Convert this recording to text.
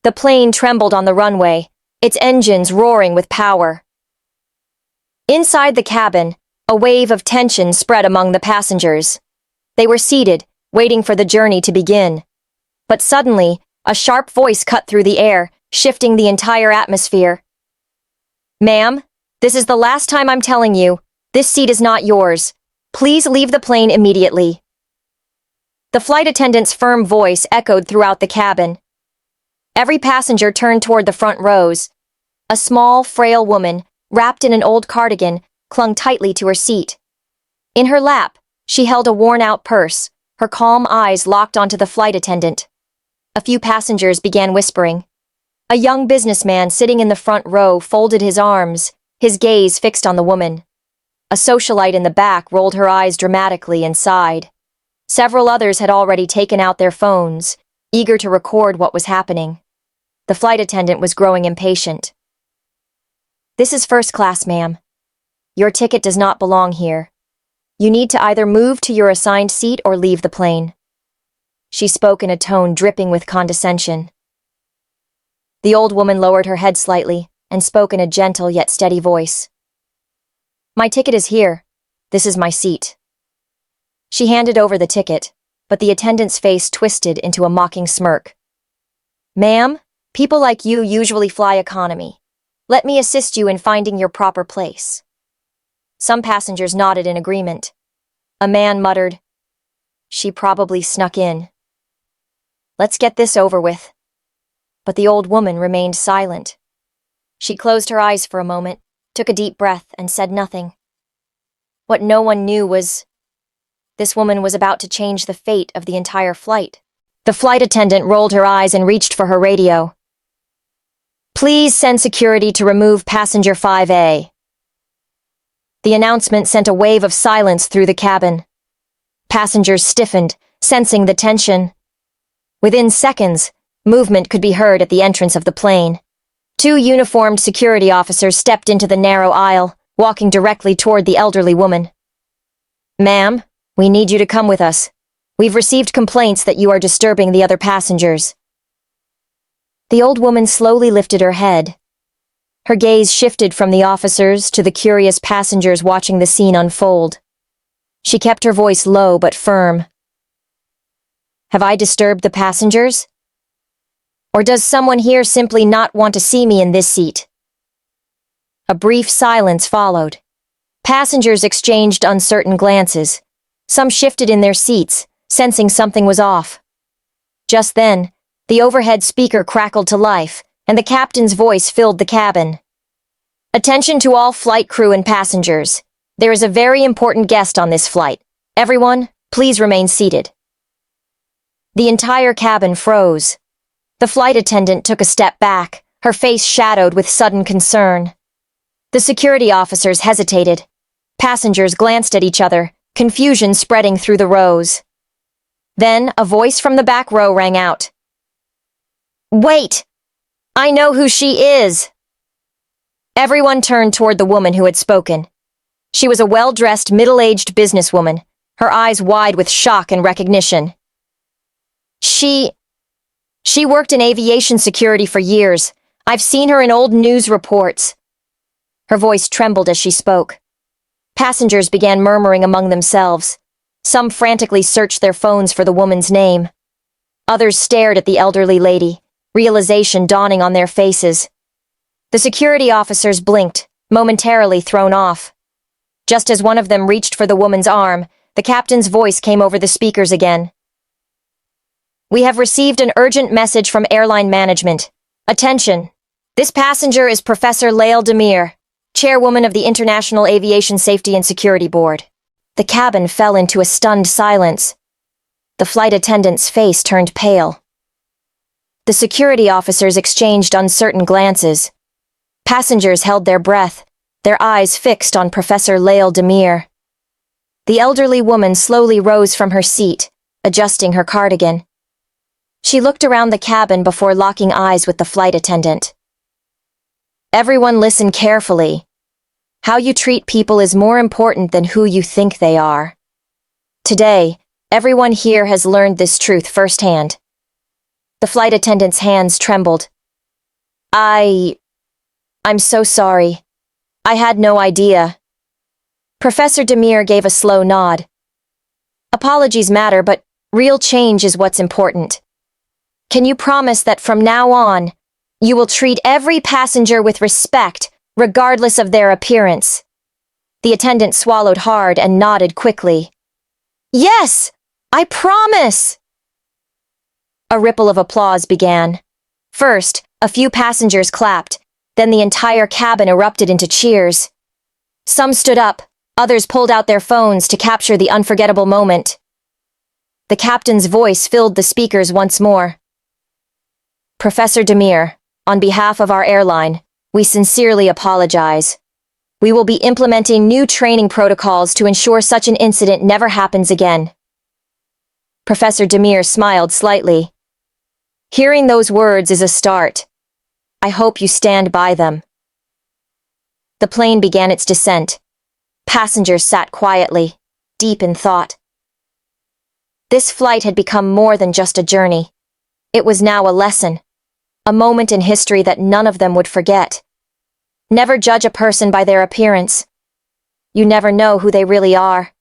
The plane trembled on the runway, its engines roaring with power. Inside the cabin, a wave of tension spread among the passengers. They were seated, waiting for the journey to begin. But suddenly, a sharp voice cut through the air, shifting the entire atmosphere. "Ma'am, this is the last time I'm telling you, this seat is not yours. Please leave the plane immediately." The flight attendant's firm voice echoed throughout the cabin. Every passenger turned toward the front rows. A small, frail woman, wrapped in an old cardigan, clung tightly to her seat. In her lap, she held a worn-out purse, her calm eyes locked onto the flight attendant. A few passengers began whispering. A young businessman sitting in the front row folded his arms, his gaze fixed on the woman. A socialite in the back rolled her eyes dramatically and sighed. Several others had already taken out their phones, eager to record what was happening. The flight attendant was growing impatient. "This is first class, ma'am. Your ticket does not belong here. You need to either move to your assigned seat or leave the plane." She spoke in a tone dripping with condescension. The old woman lowered her head slightly and spoke in a gentle yet steady voice. "My ticket is here. This is my seat." She handed over the ticket, but the attendant's face twisted into a mocking smirk. "Ma'am, people like you usually fly economy. Let me assist you in finding your proper place." Some passengers nodded in agreement. A man muttered, "She probably snuck in. Let's get this over with." But the old woman remained silent. She closed her eyes for a moment, took a deep breath, and said nothing. What no one knew was, this woman was about to change the fate of the entire flight. The flight attendant rolled her eyes and reached for her radio. "Please send security to remove passenger 5A. The announcement sent a wave of silence through the cabin. Passengers stiffened, sensing the tension. Within seconds, movement could be heard at the entrance of the plane. Two uniformed security officers stepped into the narrow aisle, walking directly toward the elderly woman. "Ma'am, we need you to come with us. We've received complaints that you are disturbing the other passengers." The old woman slowly lifted her head. Her gaze shifted from the officers to the curious passengers watching the scene unfold. She kept her voice low but firm. "Have I disturbed the passengers? Or does someone here simply not want to see me in this seat?" A brief silence followed. Passengers exchanged uncertain glances. Some shifted in their seats, sensing something was off. Just then, the overhead speaker crackled to life, and the captain's voice filled the cabin. "Attention to all flight crew and passengers. There is a very important guest on this flight. Everyone, please remain seated." The entire cabin froze. The flight attendant took a step back, her face shadowed with sudden concern. The security officers hesitated. Passengers glanced at each other, confusion spreading through the rows. Then, a voice from the back row rang out. "Wait! I know who she is!" Everyone turned toward the woman who had spoken. She was a well-dressed, middle-aged businesswoman, her eyes wide with shock and recognition. She worked in aviation security for years. I've seen her in old news reports." Her voice trembled as she spoke. Passengers began murmuring among themselves. Some frantically searched their phones for the woman's name. Others stared at the elderly lady, realization dawning on their faces. The security officers blinked, momentarily thrown off. Just as one of them reached for the woman's arm, the captain's voice came over the speakers again. "We have received an urgent message from Airline management. Attention! This passenger is Professor Lael Demir, chairwoman of the International Aviation Safety and Security Board." The cabin fell into a stunned silence. The flight attendant's face turned pale. The security officers exchanged uncertain glances. Passengers held their breath, their eyes fixed on Professor Lael Demir. The elderly woman slowly rose from her seat, adjusting her cardigan. She looked around the cabin before locking eyes with the flight attendant. "Everyone listen carefully. How you treat people is more important than who you think they are. Today, everyone here has learned this truth firsthand." The flight attendant's hands trembled, I'm so sorry. I had no idea. Professor Demir gave a slow nod. Apologies matter, but real change is what's important. Can you promise that from now on, you will treat every passenger with respect, regardless of their appearance? The attendant swallowed hard and nodded quickly. Yes, I promise! A ripple of applause began. First, a few passengers clapped, then the entire cabin erupted into cheers. Some stood up, others pulled out their phones to capture the unforgettable moment. The captain's voice filled the speakers once more. Professor Demir, on behalf of our airline, we sincerely apologize. We will be implementing new training protocols to ensure such an incident never happens again. Professor Demir smiled slightly. Hearing those words is a start. I hope you stand by them. The plane began its descent. Passengers sat quietly, deep in thought. This flight had become more than just a journey. It was now a lesson, a moment in history that none of them would forget. Never judge a person by their appearance. You never know who they really are.